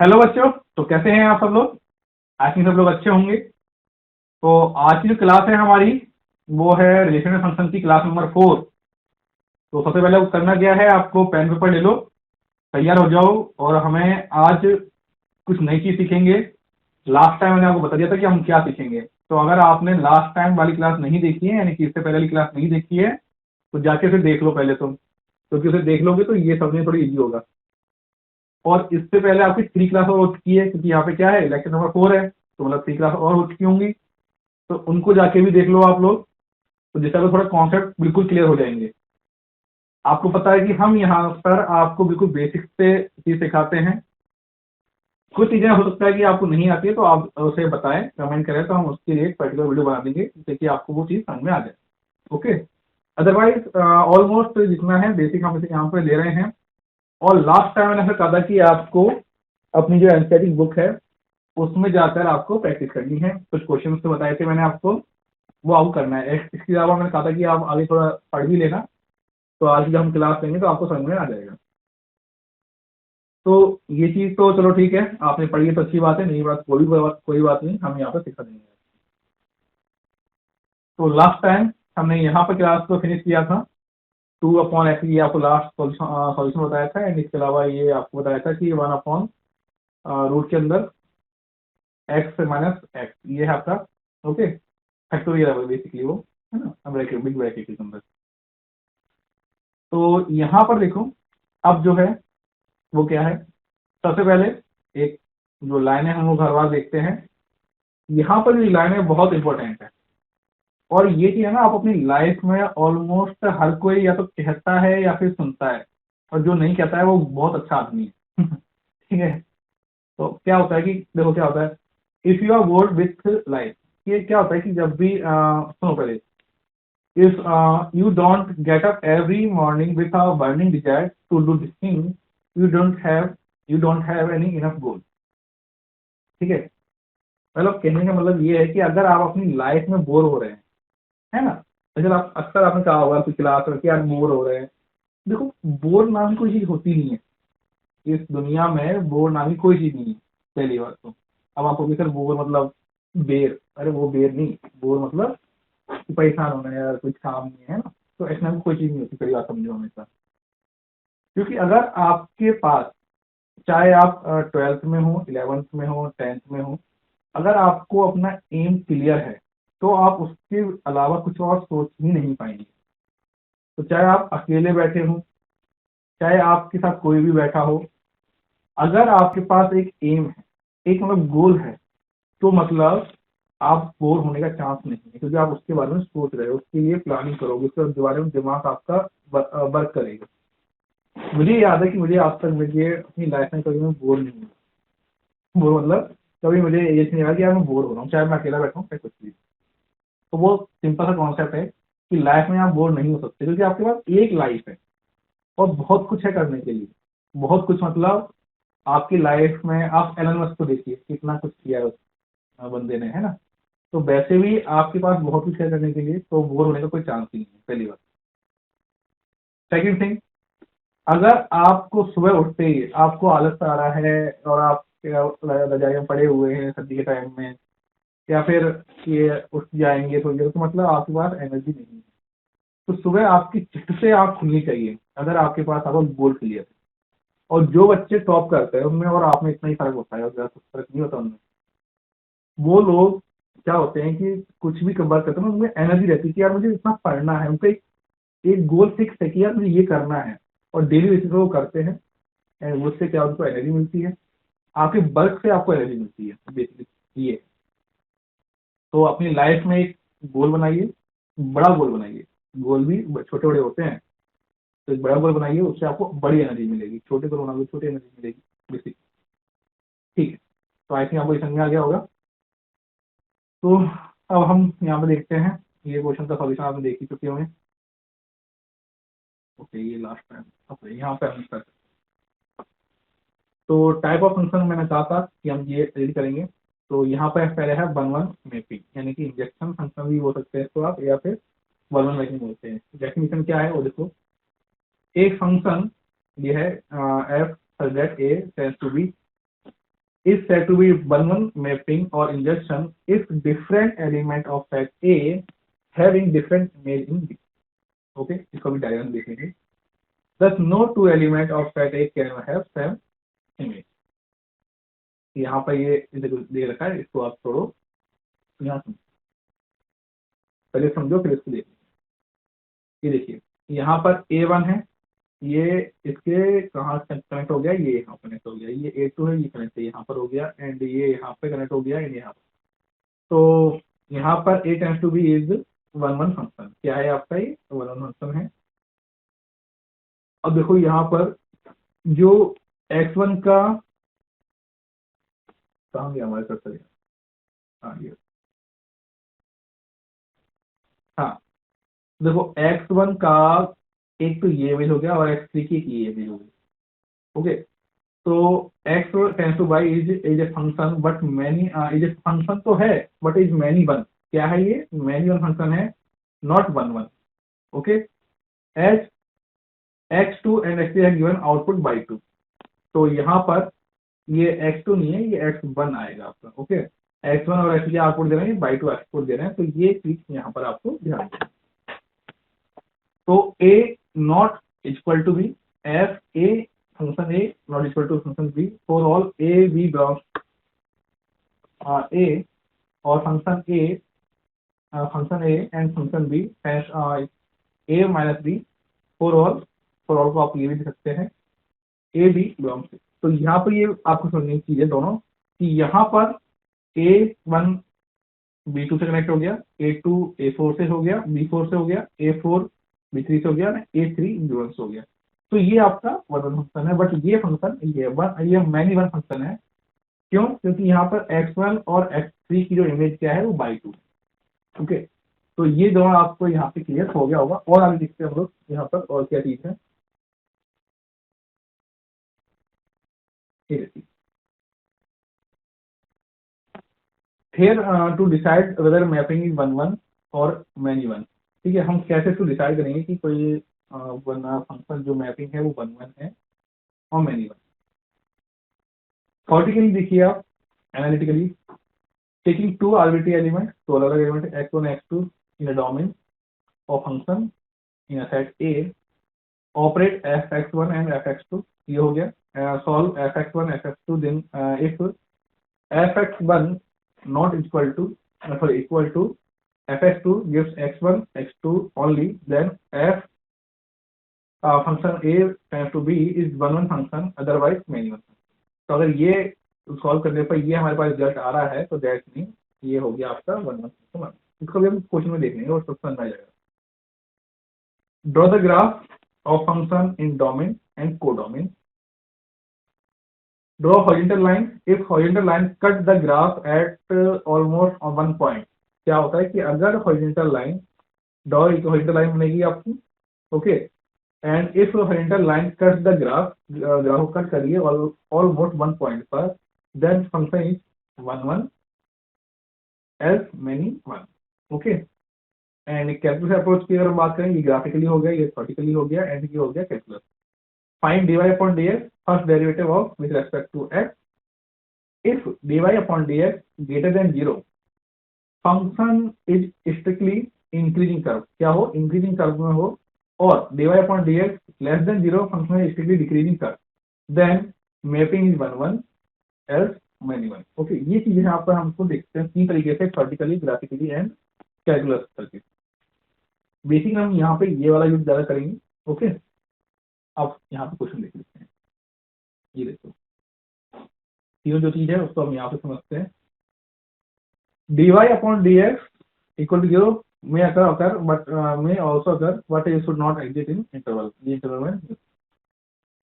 Hello बच्चों। तो कैसे हैं आप सब लोग? आई थिंक सब लोग अच्छे होंगे। तो आज की जो क्लास है हमारी वो है रिलेशनल फंक्शन की क्लास नंबर 4। तो सबसे पहले करना क्या है, आपको पेन पेपर ले लो, तैयार हो जाओ और हमें आज कुछ नई चीज सीखेंगे। लास्ट टाइम मैंने आपको बता दिया था कि हम क्या सीखेंगे। तो अगर आपने लास्ट टाइम वाली क्लास नहीं देखी है, यानी कि इससे पहले वाली क्लास नहीं देखी है, तो जाके फिर देख लो पहले तो, क्योंकि उसे देख लोगे तो ये समझने थोड़ी इजी होगा। और इससे पहले आपकी 3 क्लास और हो चुकी है, क्योंकि यहाँ पे क्या है, लेक्चर नंबर 4 है, तो मतलब 3 क्लास और हो चुकी होंगी। तो उनको जाके भी देख लो आप लोग, तो जिससे आपको थोड़ा कॉन्सेप्ट बिल्कुल क्लियर हो जाएंगे। आपको पता है कि हम यहाँ पर आपको बिल्कुल बेसिक से चीज सिखाते हैं। कुछ चीजें हो सकता है कि आपको नहीं आती है, तो आप उसे बताएं, कमेंट करें, तो हम उसके लिए एक पर्टिकुलर वीडियो बना देंगे जिससे कि आपको वो चीज समझ में आ जाए। ओके। अदरवाइज ऑलमोस्ट जितना है बेसिक हम इसे यहाँ पे ले रहे हैं। और लास्ट टाइम मैंने ऐसा कहा था कि आपको अपनी जो एनसीईआरटी बुक है उसमें जाकर आपको प्रैक्टिस करनी है। कुछ क्वेश्चन तो बताए थे मैंने आपको, वो आपको करना है। इसके अलावा मैंने कहा था कि आप आगे थोड़ा पढ़ भी लेना, तो आज जब हम क्लास लेंगे तो आपको समझ में आ जाएगा। तो ये चीज तो चलो ठीक है, आपने पढ़ी है तो अच्छी बात है, नहीं बात कोई बात नहीं, हम यहाँ पर सिखा देंगे। तो लास्ट टाइम हमने यहाँ पर क्लास को फिनिश किया था। 2/x ये आपको लास्ट सॉल्यूशन बताया था, एंड इसके अलावा ये आपको बताया था कि 1/रूट के अंदर x माइनस एक्स, ये है आपका। ओके, फैक्टोरियल बेसिकली वो है ना, ब्रैकेट बिग ब्रैकेट के अंदर। तो यहाँ पर देखो, अब जो है वो क्या है, सबसे पहले एक जो लाइन है हम वो घर बार देखते हैं। यहाँ पर जो लाइन है बहुत इंपॉर्टेंट है, और ये चीज है ना, आप अपनी लाइफ में ऑलमोस्ट हर कोई या तो कहता है या फिर सुनता है, और जो नहीं कहता है वो बहुत अच्छा आदमी है। ठीक है। तो क्या होता है कि देखो क्या होता है, if you are bored with life, ये क्या होता है कि जब भी सुनो पहले, if you don't get up every morning with a burning desire to do this thing, you don't have you don't have any enough goal। ठीक है। मतलब कहने का मतलब ये है कि अगर आप अपनी लाइफ में बोर हो रहे हैं, है ना, जैसे आप अक्सर आपने कहा होगा कि क्लास में कि यार बोर हो रहे हैं। देखो, बोर नाम की कोई चीज होती नहीं है इस दुनिया में, बोर नाम की कोई चीज नहीं है, पहली बात तो। अब आप कहोगे सर बोर मतलब बेर, अरे वो बेर नहीं, बोर मतलब कि परेशान होना है यार, कुछ काम नहीं है ना, तो ऐसा नाम की कोई चीज नहीं होती, पहली बात समझो हमेशा। क्योंकि अगर आपके पास, चाहे आप 12th में हो, 11th में हो, 10th में हो, अगर आपको अपना एम क्लियर है तो आप उसके अलावा कुछ और सोच ही नहीं पाएंगे। तो चाहे आप अकेले बैठे हो, चाहे आपके साथ कोई भी बैठा हो, अगर आपके पास एक एम है, एक मतलब गोल है, तो मतलब आप बोर होने का चांस नहीं है, क्योंकि आप उसके बारे में सोच रहे हो, उसके लिए प्लानिंग करोगे, उसके बारे में दिमाग आपका वर्क करेगा। मुझे याद है कि मुझे आज तक मुझे अपनी लाइफ में कभी मैं बोर नहीं हुआ। बोर मतलब कभी मुझे ये नहीं लगा कि यार मैं बोर हो रहा हूँ, चाहे मैं अकेला बैठा हूँ चाहे कुछ भी। तो वो सिंपल सा कॉन्सेप्ट है कि लाइफ में आप बोर नहीं हो सकते, क्योंकि आपके पास एक लाइफ है और बहुत कुछ है करने के लिए। बहुत कुछ मतलब आपकी लाइफ में आप एलन मस्क को देखिए, कितना कुछ किया है उस बंदे ने, है ना। तो वैसे भी आपके पास बहुत कुछ है करने के लिए, तो बोर होने का कोई चांस ही नहीं है, पहली बात। सेकंड थिंग, अगर आपको सुबह उठते ही आपको आलस आ रहा है और आप रजाई में पड़े हुए हैं सर्दी के टाइम में, या फिर ये उठ जाएंगे थोड़ी देर, तो मतलब आपके पास एनर्जी नहीं है। तो सुबह आपकी झट से आँख खुलनी चाहिए अगर आपके पास आपका गोल क्लियर है। और जो बच्चे टॉप करते हैं उनमें और आप में इतना ही फर्क होता है, और ज्यादा कुछ फर्क नहीं होता उनमें। वो लोग क्या होते हैं कि कुछ भी कवर करते हैं ना, उनमें एनर्जी रहती है कि यार मुझे इतना पढ़ना है, उनका एक गोल फिक्स है कि यार मुझे ये करना है, और डेली बेसिस पे वो करते हैं। एंड उससे क्या उनको एनर्जी मिलती है, आपके वर्क से आपको एनर्जी मिलती है बेसिकली ये। तो अपनी लाइफ में एक गोल बनाइए, बड़ा गोल बनाइए। गोल भी छोटे बड़े होते हैं, तो एक बड़ा गोल बनाइए, उससे आपको बड़ी एनर्जी मिलेगी। छोटे गोल बनाओगे छोटी एनर्जी मिलेगी बेसिक। ठीक है। तो आई थिंक आपको ये समझ में आ गया होगा। तो अब हम यहाँ पे देखते हैं, ये क्वेश्चन का सॉल्यूशन आपने देख ही चुके होंगे। ओके, ये लास्ट टाइम। ओके, यहाँ पे हम start। तो टाइप ऑफ फंक्शन मैंने कहा था कि हम ये रीड करेंगे। तो यहाँ पे पहले है वन वन मैपिंग, यानी कि इंजेक्शन फंक्शन भी बोल सकते हैं इसको आप, या फिर वन वन मैपिंग बोलते हैं। डेफिनेशन क्या है वो देखो, एक फंक्शन ये है F such that A tends to B is said to be one-one mapping or injection if different element of set A having different image in B. Okay, इसको भी डायग्राम देखेंगे. Thus no two element of set A can have same image. यहाँ पर ये दे रखा है, इसको आप छोड़ो, यहाँ समझो, पहले समझो फिर इसको देखिए. ये देखिए यहाँ पर A1 है, ये इसके कहाँ कनेक्ट हो गया, ये यहाँ कनेक्ट हो गया, ये A2 है, ये कनेक्ट यहाँ पर हो गया, एंड ये यहाँ पे कनेक्ट हो गया, एंड यहाँ पर. तो यहाँ पर A tends to B is one one function. क्या है आपका, ये वन वन फंक्शन है. अब देखो यहाँ पर जो x1 का कहाँ गया हमारे कर्सर, हाँ देखो x1 का एक तो ये इमेज हो गया और x3 की ये इमेज हो गई. ओके, तो x tends to by is a function but many is a function तो है बट इज मैनी वन. क्या है ये, मैनी वन फंक्शन है, not one one. Okay, as x2 and x3 है गिवन आउटपुट बाई 2. तो यहाँ पर ये x2 नहीं है, ये x1 आएगा आपका. ओके, x1 और x3 आउटपुट दे रहे हैं, बाई 2 आउटपुट दे रहे हैं, तो ये चीज यहाँ पर आपको ध्यान देना. तो a not equal to B F A function a not equal to function b for all a b belongs a और function a and function b a minus b for all को आप ये भी दे सकते हैं a b बिलोंग्स to. तो यहाँ पर ये आपको समझने की चीज है दोनों, कि यहाँ पर a1 b2 से कनेक्ट हो गया, a2 a4 से हो गया, b4 से हो गया, a4 b3 से हो गया, a3 b1 से हो गया. तो ये आपका वन वन फंक्शन है, बट ये फंक्शन ये मैनी वन फंक्शन है. क्यों, क्योंकि यहाँ पर x1 और x3 की जो इमेज क्या है वो बाई 2. ओके, तो ये दोनों आपको यहाँ पे क्लियर हो गया होगा. और आगे देखते हैं हम लोग यहाँ पर और क्या चीज है. Here to decide whether mapping is one one और many one. ठीक है, हम कैसे टू डिसाइड करेंगे कि कोई फंक्शन जो मैपिंग है वो वन वन है और मैनी वन. थॉटिकली देखिए आप, analytically taking two arbitrary element, तो अलग अलग element x1 x2 in a domain of function in a set A, operate fx1 and fx2. ये हो गया. Solve fx1 fx2, then if fx1 not equal to fx2 gives x1 x2 only, then f function a tends to b is one one function, otherwise many one. तो अगर ये solve करने पर ये हमारे पास रिजल्ट आ रहा है तो दैट मीन ये हो गया आपका वन वन फंक्शन. इसको भी हम क्वेश्चन में देख लेंगे और समझ आ जाएगा. Draw the graph of function in domain and codomain. Draw horizontal line. If horizontal line cut the graph at almost on one point. क्या होता है कि अगर horizontal line draw एक horizontal line बनेगी आपकी. Okay, and if horizontal line cuts the graph को cut करिए almost one point पर, then function is one one as many one. Okay, and calculus approach की अगर हम बात करें, ये ग्राफिकली हो गया, ये थॉटिकली हो गया, एंड ये हो गया calculus. Find dy upon dx, first derivative of with respect to x. If dy upon dx greater than 0, function is strictly increasing curve. क्या हो, increasing curve में हो, और dy upon dx less than 0, function is strictly decreasing curve. Then mapping is one one else many one. Okay, ये चीजें यहाँ पर हमको देखते हैं तीन तरीके से, vertically, graphically and calculus करके. बेसिक हम यहाँ पे ये वाला यूज ज्यादा करेंगे. ओके, अब यहाँ पे क्वेश्चन देख लेते हैं. ये देखो तीनों जो चीज है उसको हम यहाँ पे समझते हैं. dy upon dx equal to 0 में अकर बट में also occur, but it should not exist in interval. ये इंटरवल में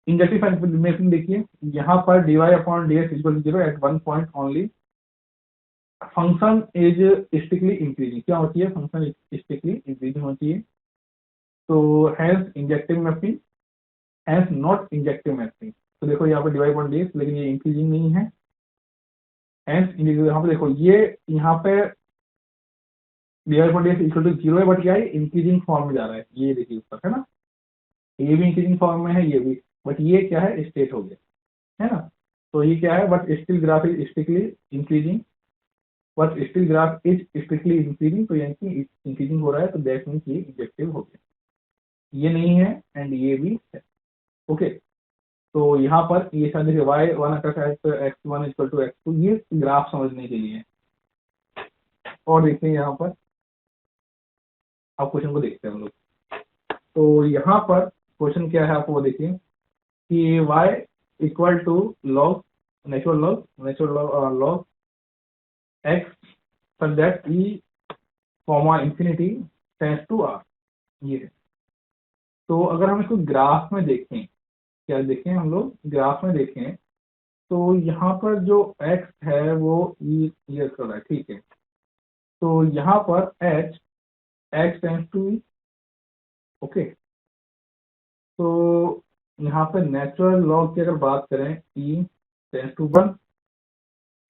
इंजेक्टिव मैपिंग देखिए, यहाँ पर dy upon dx equal to 0 at one point only. Function is strictly increasing. क्या होती है, फंक्शन स्ट्रिक्टली इंक्रीजिंग होती है. तो hence injective mapping, hence not injective mapping. तो देखो यहाँ पर dy अपॉन dx, लेकिन ये इंक्रीजिंग नहीं है. हैंस यहाँ पे देखो, ये यहाँ पे dy upon dx equal to 0 है, बट क्या है, इंक्रीजिंग फॉर्म में जा रहा है. ये देखिए ऊपर है ना, ये भी इंक्रीजिंग फॉर्म में है, ये भी, बट ये क्या है, स्टेट हो गया है ना. तो ये क्या है, but still graph is strictly increasing, but still graph is strictly increasing, तो यानी कि इंक्रीजिंग हो रहा है, तो दैट मीन्स ये इंजेक्टिव हो गया, ये नहीं है एंड ये भी है। ओके, तो यहाँ पर ये शायद देखिए Y one X one equal to X two, ये ग्राफ समझने के लिए। और देखते हैं यहाँ पर, अब क्वेश्चन को देखते हैं हम लोग। तो यहाँ पर क्वेश्चन क्या है, आपको वो देखिए कि y equal to log natural log x such that e comma infinity tends to r, ये है। तो अगर हम इसको ग्राफ में देखें, क्या देखें हम लोग ग्राफ में देखें, तो यहाँ पर जो x है वो e ये कर रहा है, ठीक है। तो यहाँ पर h x tends to e, okay. तो यहाँ पे नेचुरल लॉग की अगर बात करें e टेंड्स टू 1,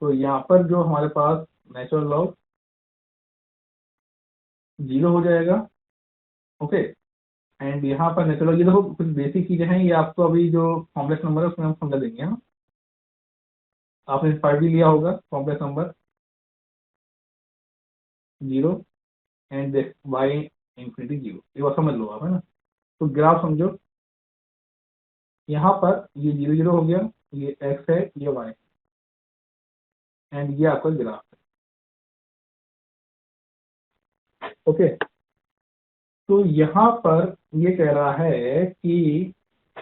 तो यहाँ पर जो हमारे पास नेचुरल लॉग 0 हो जाएगा, ओके। एंड यहाँ पर नेचुरल, ये देखो कुछ बेसिक चीजें हैं, ये आपको अभी जो कॉम्प्लेक्स नंबर है उसमें हम समझा देंगे, है ना। आपने पढ़ भी लिया होगा complex number 0 and Y infinity 0, ये बात समझ लो आप, है ना। तो ग्राफ समझो, यहाँ पर ये 0 0 हो गया, ये x है, ये y, एंड ये आपका ग्राफ है, ओके। तो यहाँ पर ये कह रहा है कि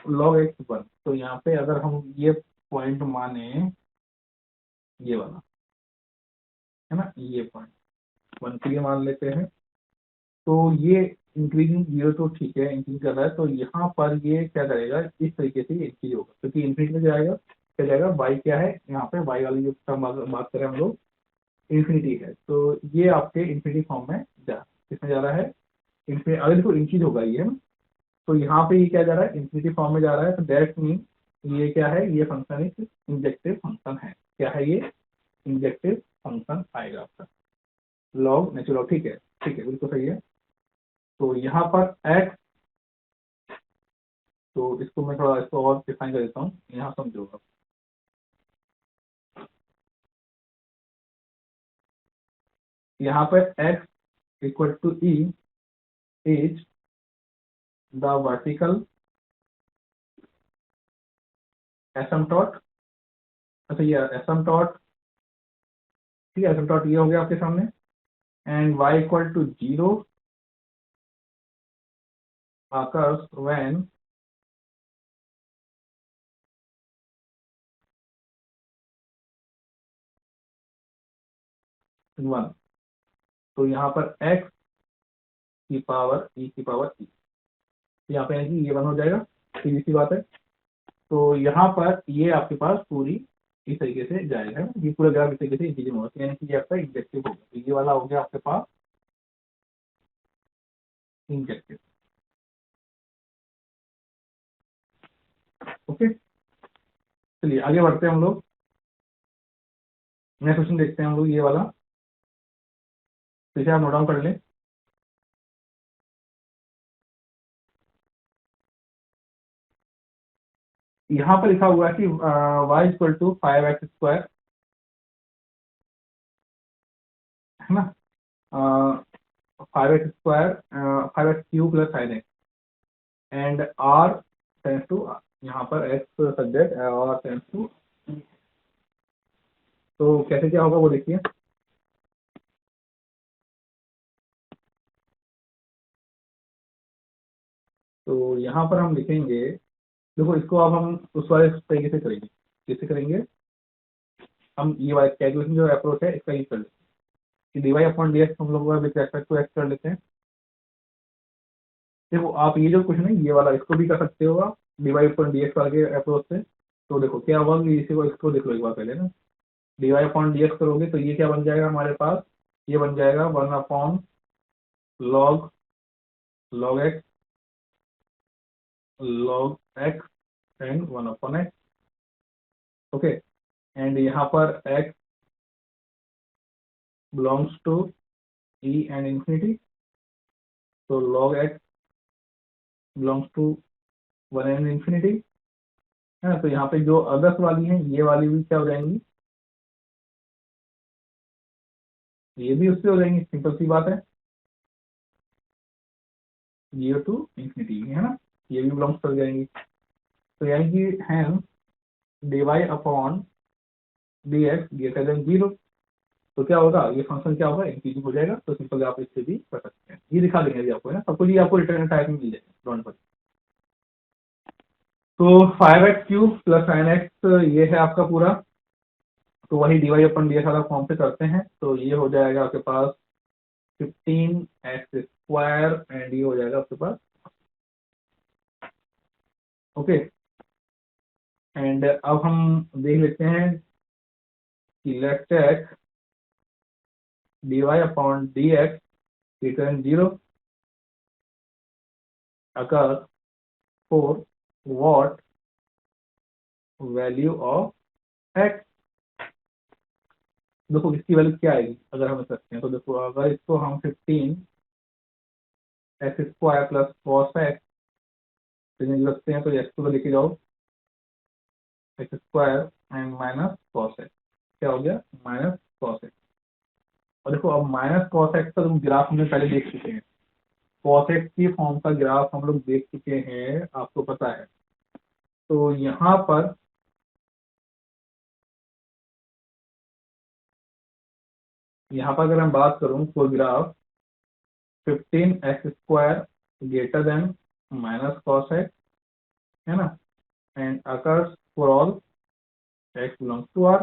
log x1, तो यहाँ पे अगर हम ये पॉइंट माने, ये वाला है ना, ये पॉइंट 1 के लिए मान लेते हैं, तो ये इंक्रीजिंग 0 तो ठीक है, इंक्रीज कर रहा है, तो यहाँ पर ये क्या करेगा, इस तरीके से इंक्रीज होगा, क्योंकि इंफिनिटी में जाएगा, क्या जाएगा, y क्या है, यहाँ पे y वाली जो बात करें हम लोग इंफिनिटी है, तो ये आपके इंफिनिटी फॉर्म में किसमें जा रहा है, इंफिनिटी, अगर इसको इंक्रीज होगा ये, तो यहाँ पे ये क्या जा रहा है, इंफिनिटी फॉर्म में जा रहा है, तो दैट मीन ये क्या है, ये फंक्शन एक इंजेक्टिव फंक्शन है, क्या है ये, इंजेक्टिव फंक्शन आएगा आपका लॉग नेचुरल, ठीक है, ठीक है, बिल्कुल सही है। तो यहाँ पर x, तो इसको मैं थोड़ा इसको और डिफाइन कर देता हूँ, यहाँ समझो आप। यहाँ पर x equal to e is the vertical asymptote, अच्छा ये एसिम्पटोट, ठीक है, एसिम्पटोट ये हो गया आपके सामने, and y equal to 0 occurs when one, तो यहाँ पर x की पावर e की पावर e, यहाँ पे ये 1 हो जाएगा, सीधी सी बात है। तो यहाँ पर ये आपके पास पूरी इस तरीके से जाएगा, है ना, ये पूरा ग्राफ इस तरीके से इंक्रीजिंग होगा, यानी कि ये आपका इंजेक्टिव होगा, तो ये वाला हो गया आपके पास इंजेक्टिव, ओके। चलिए आगे बढ़ते हैं हम लोग, नेक्स्ट क्वेश्चन देखते हैं हम लोग, ये वाला, तो इसे आप नोट डाउन कर लें। यहाँ पर लिखा हुआ है कि y इक्वल टू 5x², है ना, 5x² 5x³ plus sin x, and r tends to, यहाँ पर x सब्जेक्ट और टेंस टू, तो कैसे क्या होगा वो देखिए। तो यहाँ पर हम लिखेंगे, देखो इसको अब हम उस वाले तरीके से करेंगे, कैसे करेंगे, हम ये वाला कैलकुलेशन जो अप्रोच है इसका यूज कर लेते हैं कि dy अपॉन dx हम लोग विद रेस्पेक्ट टू x कर लेते हैं। देखो आप ये जो क्वेश्चन है ये वाला इसको भी कर सकते हो आप dy अपॉन dx वाले अप्रोच से। तो देखो क्या होगा कि इसी को इसको देख लो एक बार पहले ना, dy अपॉन dx करोगे तो ये क्या बन जाएगा हमारे पास, ये बन जाएगा 1 upon log log x log x and 1 upon x, okay. And यहाँ पर x belongs to e and infinity, तो log x belongs to 1 and infinity, है ना। तो यहाँ पे जो अदर्स वाली हैं ये वाली भी क्या हो जाएंगी, ये भी उससे हो जाएंगी, सिंपल सी बात है, 0 to infinity, है ना, ये भी बिलोंग्स कर जाएंगी। तो यानी कि hence dy upon dx greater than 0, तो क्या होगा, ये फंक्शन क्या होगा, इंक्रीजिंग हो जाएगा। तो सिंपल आप इससे भी कर सकते हैं, ये दिखा देंगे अभी आपको, है ना, सब कुछ ये आपको रिटर्न टाइप में मिल जाएगा, डोंट वरी। तो 5x³ प्लस 9x ये है आपका पूरा, तो वही dy अपन ds वाला फॉर्म से करते हैं, तो ये हो जाएगा आपके पास 15x² एंड ये हो जाएगा आपके पास, ओके। एंड अब हम देख लेते हैं कि let take dy upon dx greater than 0 अगर for what value of x। देखो इसकी वैल्यू क्या आएगी अगर हम इसे रखते हैं, तो देखो अगर इसको हम 15x² प्लस cos x रखते हैं, तो x को लेके जाओ x² and minus cos x, क्या हो गया, माइनस cos x। और देखो अब माइनस cos x का तुम ग्राफ हमने पहले देख चुके हैं, cos x की फॉर्म का ग्राफ हम लोग देख चुके हैं, आपको पता है। तो यहाँ पर अगर हम बात करूं तो graph 15x² greater than minus cos x, है ना, and occurs for all x belongs to r,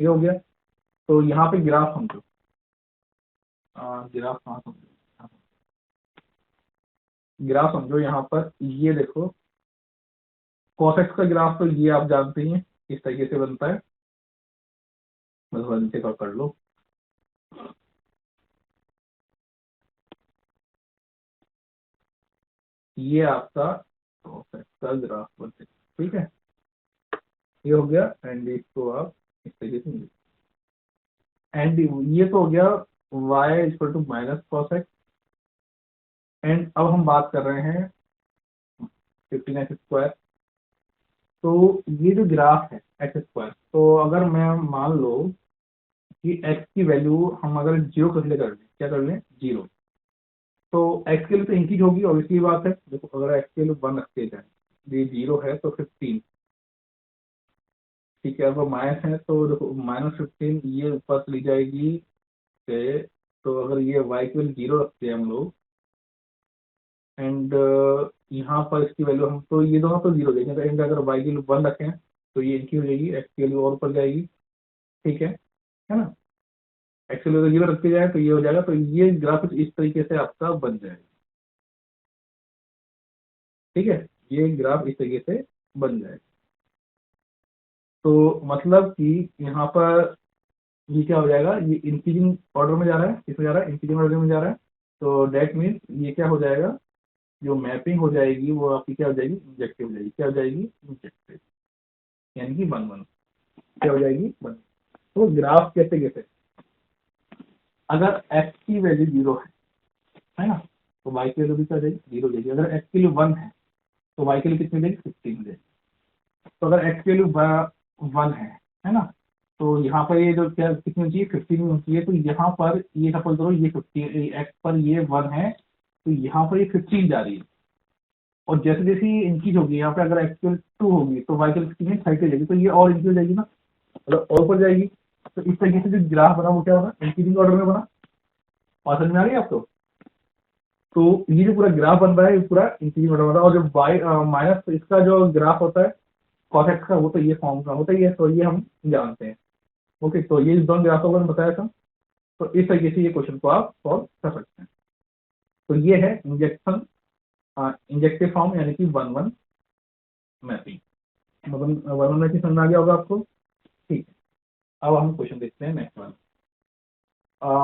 ये हो गया। तो यहाँ पे ग्राफ समझो, ग्राफ कहाँ समझो, ग्राफ समझो यहाँ पर, ये देखो cos x का ग्राफ तो ये आप जानते ही हैं किस तरीके से बनता है, बस नीचे का कर लो, ये आपका cos x का ग्राफ बनता है, ठीक है, ये हो गया। एंड इसको आप इस तरीके से, एंड ये तो हो गया y equal to minus cos x। And अब हम बात कर रहे हैं 15x², तो ये जो ग्राफ है x², तो अगर मैं मान लो कि x की वैल्यू हम अगर 0 कंसिडर कर लें, क्या कर लें, 0, तो x के लिए तो इंक्रीज होगी, ऑब्वियसली बात है। देखो अगर x के लिए 1 रखते जाए, ये 0 है तो 15, ठीक है, अगर माइनस है तो देखो -15 ये ऊपर चली जाएगी से, तो अगर ये y के लिए 0 रखते हैं हम लोग, एंड यहाँ पर इसकी वैल्यू हम, तो ये दोनों तो 0 देंगे, एंड अगर y की वैल्यू 1 रखें तो ये इनकी हो जाएगी, x की वैल्यू और ऊपर जाएगी, ठीक है ना, x की वैल्यू 0 रखते जाए तो ये हो जाएगा। तो ये ग्राफ कुछ इस तरीके से आपका बन जाएगा, ठीक है, ये ग्राफ इस तरीके से बन जाएगा। तो मतलब कि यहाँ पर ये क्या हो जाएगा, ये इंक्रीजिंग ऑर्डर में जा रहा है, किसमें जा रहा है, इंक्रीजिंग ऑर्डर में जा रहा है। तो डेट मीन्स ये क्या हो जाएगा, जो मैपिंग हो जाएगी वो आपकी क्या हो जाएगी, इंजेक्टिव हो जाएगी, क्या हो जाएगी, इंजेक्टिव, यानी कि 1 1, क्या हो जाएगी, 1। तो ग्राफ कैसे कैसे, अगर x की वैल्यू 0 है ना, तो y की वैल्यू भी क्या हो जाएगी, 0 हो जाएगी। अगर x की वैल्यू 1 है तो y की वैल्यू कितनी हो जाएगी, 15 हो जाएगी। तो अगर x की वैल्यू 1 है ना, तो यहाँ पर ये जो क्या कितनी होनी चाहिए, 15 होनी चाहिए। तो यहाँ पर ये सपोज करो ये 15 x पर ये 1 है, तो यहाँ पर ये 15 जा रही है, और जैसे जैसे ये इंक्रीज होगी, यहाँ पे अगर x की 2 होगी तो y की 30 हो जाएगी, तो ये और इंक्रीज हो जाएगी ना, मतलब और ऊपर जाएगी। तो इस तरीके से जो ग्राफ बना वो क्या होगा, इंक्रीजिंग ऑर्डर में बना, और समझ में आ रही है आपको। तो ये जो पूरा ग्राफ बन रहा है ये पूरा इंक्रीजिंग ऑर्डर में बना, और जो बाई माइनस इसका जो ग्राफ होता है cos x का, वो तो ये फॉर्म का होता ही है, तो ये हम जानते हैं, ओके। तो ये दोनों ग्राफों को मैंने बताया था, तो इस तरीके से ये क्वेश्चन को आप सॉल्व कर सकते हैं। तो ये है इंजेक्टिव फॉर्म, यानी कि 1 1 मैपिंग, 1 1 मैपिंग समझ आ गया होगा आपको, ठीक है। अब हम क्वेश्चन देखते हैं next one,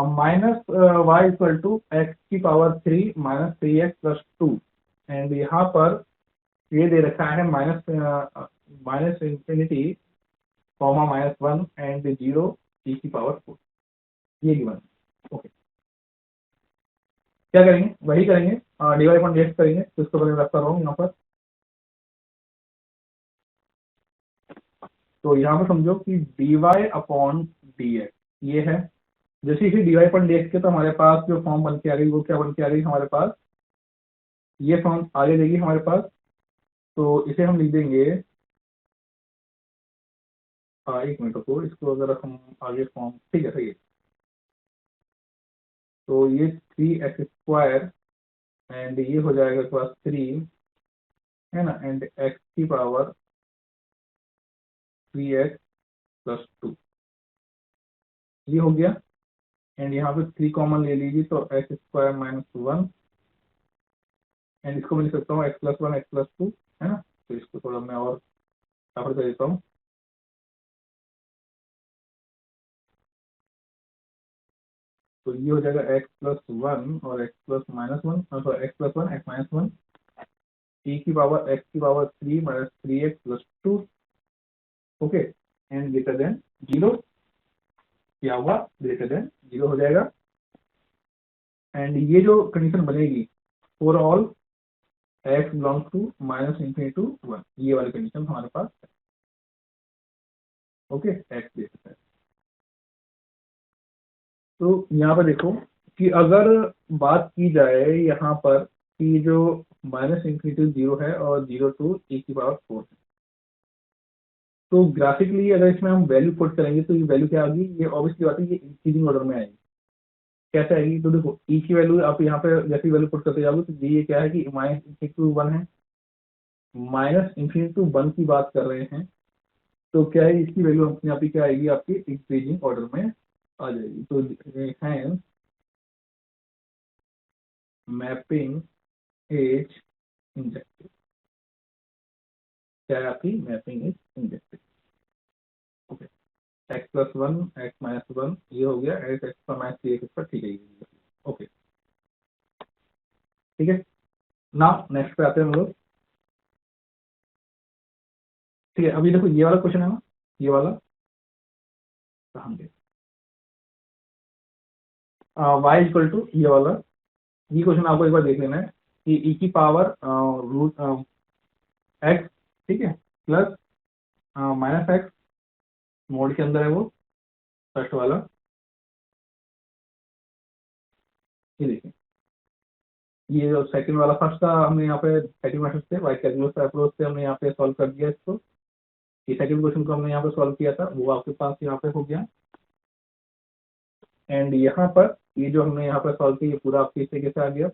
minus y equal to x की पावर 3 -3x+2, एंड यहाँ पर ये दे रखा है माइनस इंफिनिटी -1 एंड 0 e की पावर 4, ये गिवन, ओके। क्या करेंगे, वही करेंगे, डिवाइड अपॉन dx करेंगे, तो इसको पहले रखता रहा हूँ यहाँ पर, तो यहाँ पे समझो कि dy अपॉन dx ये है। जैसे ही dy अपॉन dx के तो हमारे पास जो फॉर्म बन के आ गई वो क्या बन के आ गई हमारे पास, ये फॉर्म आगे देगी हमारे पास। तो इसे हम लिख देंगे, एक मिनट को इसको अगर हम आगे फॉर्म, ठीक है सही है। तो ये 3x² एंड ये हो जाएगा के पास 3 है ना, एंड x की पावर 3x+2 ये हो गया। एंड यहाँ पे 3 कॉमन ले लीजिए तो x² - 1 एंड इसको मैं लिख सकता हूँ x+1 x+2 है ना। तो इसको थोड़ा मैं और सफर कर देता हूँ। तो ये हो जाएगा x+1 और x+-1 x+1 x-1 e की पावर x की power 3 - 3x+2 okay and greater than 0। क्या हुआ, ग्रेटर देन 0 हो जाएगा। एंड ये जो कंडीशन बनेगी for all x belongs to -∞ to 1, ये वाली कंडीशन हमारे पास है। Okay x greater than. तो यहाँ पर देखो कि अगर बात की जाए यहाँ पर कि जो -∞ 0 है और 0 to e की पावर 4 है, तो ग्राफिकली अगर इसमें हम वैल्यू पुट करेंगे तो ये वैल्यू क्या आएगी, ये ऑब्वियसली बात है ये इंक्रीजिंग ऑर्डर में आएगी। कैसे आएगी, तो देखो ई की वैल्यू आप यहाँ पे जैसी वैल्यू पुट करते जाओगे तो ये क्या है कि -∞ है, -∞ की बात कर रहे हैं। तो क्या है इसकी वैल्यू अपने आप ही क्या आएगी आपकी इंक्रीजिंग ऑर्डर में आ जाएगी। तो है मैपिंग एज इंजेक्टिव, क्या है आपकी mapping as injective. Okay x+1 x-1 ये हो गया, x पर ठीक है ये। ओके ठीक है ना, नेक्स्ट पे आते हैं हम लोग। ठीक है अभी देखो ये वाला क्वेश्चन है ना, ये वाला कहाँ गया, y = ये वाला, ये क्वेश्चन आपको एक बार देख लेना है कि e की पावर x ठीक है प्लस -x मोड के अंदर है वो फर्स्ट वाला। ये देखिए ये जो सेकंड वाला, फर्स्ट का हमने यहाँ पे सेकंड मेथड से वाइट कैलकुलस अप्रोच से हमने यहाँ पे सॉल्व कर दिया इसको। ये सेकंड क्वेश्चन को हमने यहाँ पे सॉल्व किया था वो आपके पास यहाँ पे हो गया। एंड यहाँ पर ये जो हमने यहाँ पर सॉल्व किया ये पूरा आपके इस तरीके से आ गया।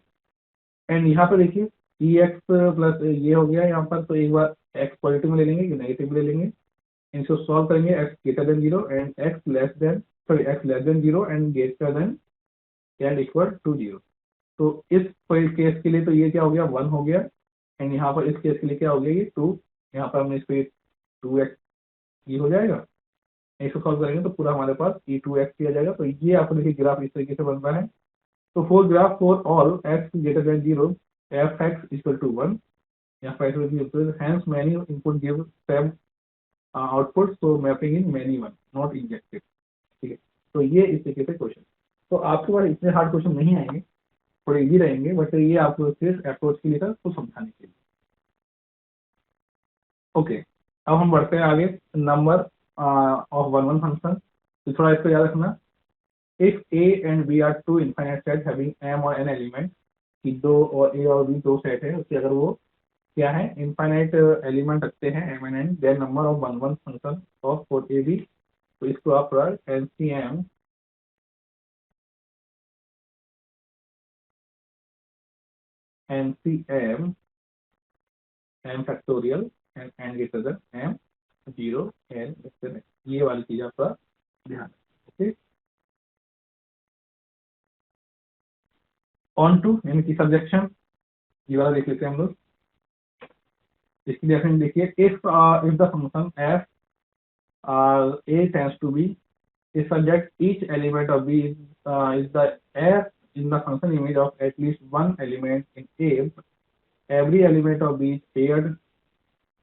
एंड यहाँ पे देखिए EX प्लस ये हो गया यहाँ पर, तो एक बार x पॉजिटिव में ले लेंगे कि नेगेटिव ले लेंगे, इनको सॉल्व करेंगे x greater than 0 and x less than 0 and greater than and equal to 0। तो इस केस के लिए तो ये क्या हो गया 1 हो गया। एंड यहाँ पर इस केस के लिए क्या हो गया ये 2, यहाँ पर हमने इस पे 2x ये हो जाएगा। इसको सॉल्व करेंगे तो पूरा हमारे पास e2x किया जाएगा। तो ये आपको देखिए ग्राफ इस तरीके से बन रहा है। तो for graph for all x greater than 0 f(x) = 1 या hence many input give same output, so mapping in many one not injected। ठीक है तो ये इस तरीके से क्वेश्चन, तो आपके पास इतने हार्ड क्वेश्चन नहीं आएंगे, थोड़े इजी रहेंगे, बट ये आपको सिर्फ अप्रोच के लिए था तो समझाने के लिए। ओके अब हम बढ़ते हैं आगे, नंबर ऑफ वन फंक्शन। तो थोड़ा इसको याद रखना, if a and b are two infinite set having m और n एलिमेंट, कि दो और a और b दो सेट है उसके अगर वो क्या है इनफाइनाइट एलिमेंट रखते हैं m and n, then number of one function of for a b। तो इसको आप थोड़ा LCM NCM m factorial and n greater than m 0 n ये वाली चीज आपका ध्यान ओके। ऑन टू यानी कि सब्जेक्शन, ये वाला देख लेते हैं हम लोग। इसकी डेफिनेशन देखिए, if the function f a tends to b is such each element of b is the f in the function image of at least one element in a, every element of b is paired,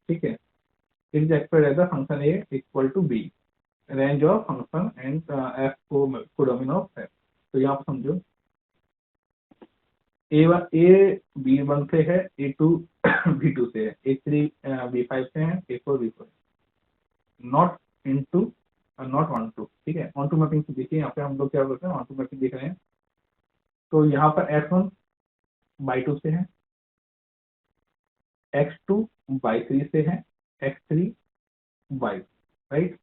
ठीक है, it is expressed as the function a equal to b, range of function and f को domain of f। तो यहाँ पर समझो a b1 से है, a2 b2 से है, a3 b5 से है, a4 b4 है। Not into not onto, ठीक है। ऑन टू मैपिंग देखिए यहाँ पे हम लोग क्या करते हैं, ऑन टू मैपिंग देख रहे हैं। तो यहाँ पर x1/2 से है, x2/3 से है, x3/5, राइट।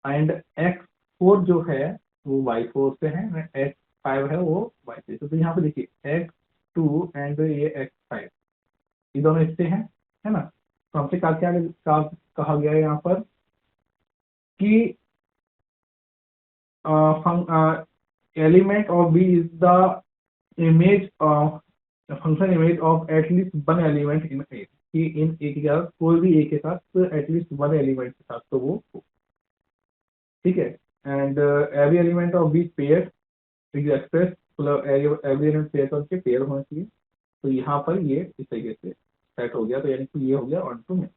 एंड x4 जो है वो y4 से है, x5 है वो y3 से। तो यहाँ पे देखिए x2 एंड ये x5 ये दोनों इससे हैं, है ना। तो हमसे कहा गया है यहाँ पर कि element of B is the image of function image of at least one element in A, कि इन ए के साथ कोई भी ए के साथ एटलीस्ट वन एलिमेंट के साथ तो वो हो, ठीक है। And every element of B pair is express, मतलब एवरी एलिमेंट पेयर का उनके पेयर होना चाहिए। तो यहाँ पर ये इस तरीके से सेट हो गया, तो यानी कि ये हो गया ऑन टू में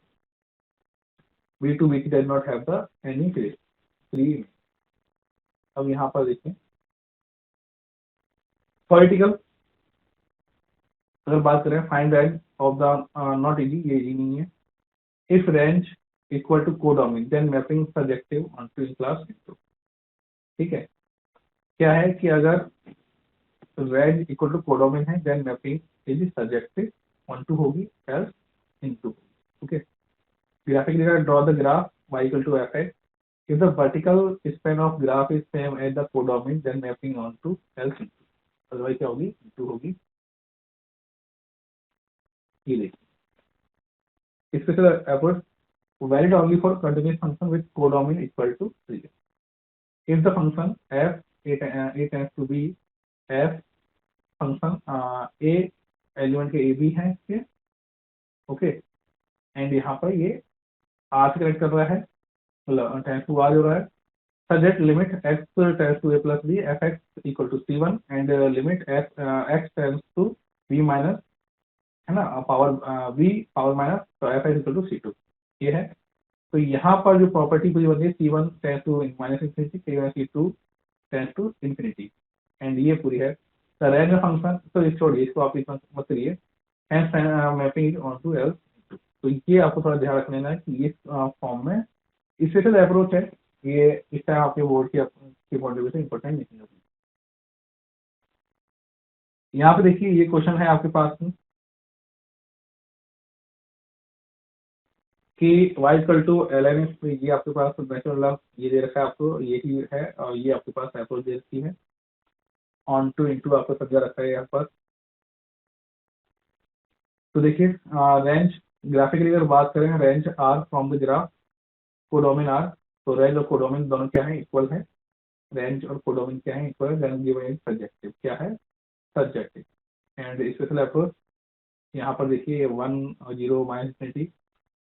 V2 does not have the any free. अब यहाँ पर देखें पॉलिटिकल, अगर बात करें find range of the, not easy, ये इजी नहीं है। If range equal to codomain then mapping subjective on to in class into, ठीक है। क्या है कि अगर रेंज इक्वल टू कोडोमिन है then mapping is subjective on to होगी else into, okay. Graphically draw the graph y equal to fx, if the vertical span of graph is same as the codomain then mapping on to else into, otherwise क्या होगी, into होगी। ये देखिए special approach valid only for continuous function with codomain equal to 3, if the function f a tends to be f function a element के a b है इसके, okay. And यहाँ पर ये r से कनेक्ट कर रहा है, मतलब टेंस टू r हो रहा है। Suggest limit x tends to a plus b fx equal to c1 and limit x tends to b minus, है ना, पावर b पावर माइनस, तो fx equal to c2 ये है। तो यहाँ पर जो प्रॉपर्टी पूरी बनती है c1 tends to minus infinity, c2 tends to infinity, and ये पूरी है। द रेंज ऑफ फंक्शन, तो इस छोड़िए, इसको आप इतना मत करिए। Hence mapping is onto else, तो ये आपको थोड़ा ध्यान रख लेना है कि इस फॉर्म में स्पेशल अप्रोच है ये, इस टाइम आपके बोर्ड की पॉइंट ऑफ व्यू से इंपॉर्टेंट नहीं होगी। यहाँ पे देखिए ये क्वेश्चन है आपके पास में कि y इक्वल टू ln, ये आपके पास नेचुरल लॉग ये दे रखा है आपको, ये ही है, और ये आपके पास अप्रोच दे रखी है। ऑन टू इंटू आपको सजा रखा है यहाँ पर। तो देखिए रेंज, ग्राफिकली अगर बात करें range R from the graph codomain R, तो रेंज और कोडोमिन दोनों क्या है, इक्वल है। रेंज और कोडोमिन क्या है, इक्वल है। देन गिवन इज सब्जेक्टिव, क्या है, सब्जेक्टिव। एंड स्पेशल अप्रोच यहाँ पर देखिए 1 और 0 माइनस इंफिनिटी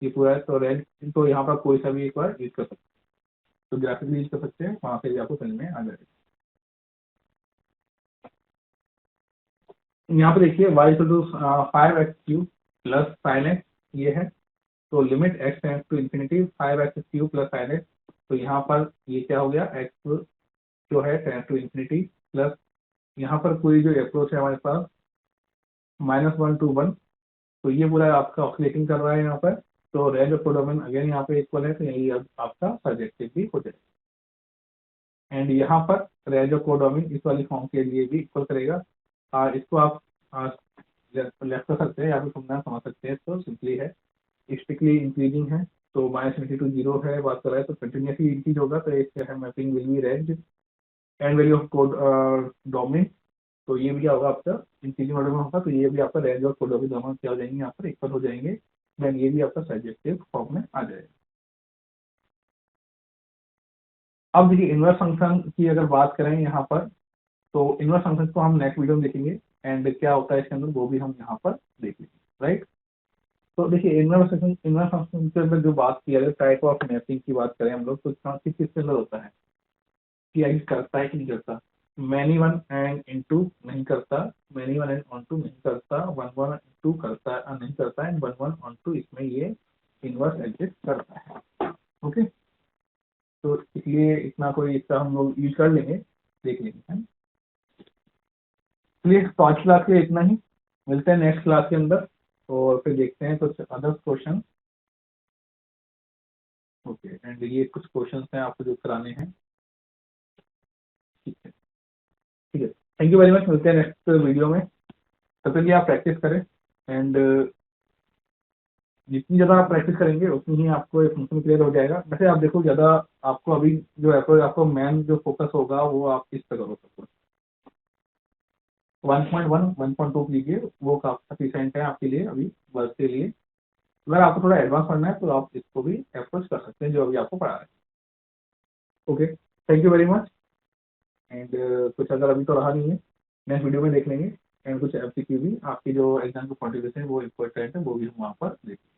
ये पूरा है। तो रेंज, तो यहाँ पर कोई सा भी एक बार यूज कर सकते हैं, तो ग्राफिकली यूज कर सकते हैं, वहाँ से भी आपको समझ में आ जाएगा। यहाँ पे देखिए y equal to 5x³ plus sine x ये है। तो limit x tends to infinity 5x³ plus sine x, तो यहाँ पर ये क्या हो गया, x जो है टेंड्स टू इंफिनिटी प्लस यहाँ पर पूरी जो अप्रोच है हमारे पास -1 to 1, तो ये पूरा आपका ऑसिलेटिंग कर रहा है यहाँ पर। तो रेंज ऑफ कोडोमेन अगेन यहाँ पे इक्वल है, तो यही अब आपका सब्जेक्टिव भी हो जाएगा। एंड यहाँ पर रेंज ऑफ कोडोमेन इस वाली फॉर्म के लिए भी इक्वल करेगा। इसको आप लेफ्ट कर सकते हैं या फिर समझ सकते हैं। तो सिंपली है स्ट्रिक्टली इंक्रीजिंग है, तो -22 है बात कर रहा है, तो कंटिन्यूसली इंक्रीज होगा, तो इससे है mapping will be range and value of code domain. तो ये भी क्या होगा आपका इंक्रीजिंग ऑर्डर में होगा, तो ये भी आपका रेंज और कोडोमेन दोनों क्या हो जाएंगे, यहाँ पर इक्वल हो जाएंगे। देन ये भी आपका सब्जेक्टिव फॉर्म में आ जाएगा। अब देखिए इनवर्स फंक्शन की अगर बात करें यहाँ पर, तो इनवर्स फंक्शन को हम नेक्स्ट वीडियो में देखेंगे, एंड क्या होता है इसके अंदर वो भी हम यहाँ पर देख लेंगे, राइट। तो देखिए इनवर्स फंक्शन के अंदर जो बात की जाए, टाइप ऑफ मैपिंग की बात करें हम लोग, तो किस किस के अंदर होता है कि एग्जिस्ट करता है कि नहीं करता। मैनी वन एंड इनटू नहीं करता, many one and onto नहीं करता, वन वन टू करता नहीं करता, and one one onto, इसमें ये इनवर्स एग्जिस्ट करता है, ओके। तो इसलिए इतना कोई इसका हम लोग यूज कर लेंगे, देख लेंगे, है। चलिए तो आज क्लास के लिए इतना ही, मिलते हैं नेक्स्ट क्लास के अंदर और फिर देखते हैं कुछ अदर क्वेश्चन। ओके, एंड ये कुछ क्वेश्चंस हैं आपको जो कराने हैं। ठीक है, ठीक है, थैंक यू वेरी मच, मिलते हैं नेक्स्ट वीडियो में। तब तक के लिए आप प्रैक्टिस करें, एंड जितनी ज़्यादा आप प्रैक्टिस करेंगे उतनी ही आपको ये फंक्शन क्लियर हो जाएगा। वैसे आप देखो, ज़्यादा आपको अभी जो एफर्ट, आपको मेन जो फोकस होगा वो आप इस पे करो, सब 1.1 1.2 लीजिए, वो काफी सफिशिएंट है आपके लिए अभी वर्क के लिए। अगर आपको थोड़ा एडवांस पढ़ना है तो आप इसको भी अप्रोच कर सकते हैं जो अभी आपको पढ़ा रहे हैं। Okay, thank you very much, and कुछ अगर अभी तो रहा नहीं है, नेक्स्ट वीडियो में देख लेंगे। एंड कुछ एमसीक्यू भी आपकी जो एग्जाम की कॉन्ट्रीब्यूशन है वो इम्पोर्टेंट है, वो भी हम वहाँ पर देखेंगे।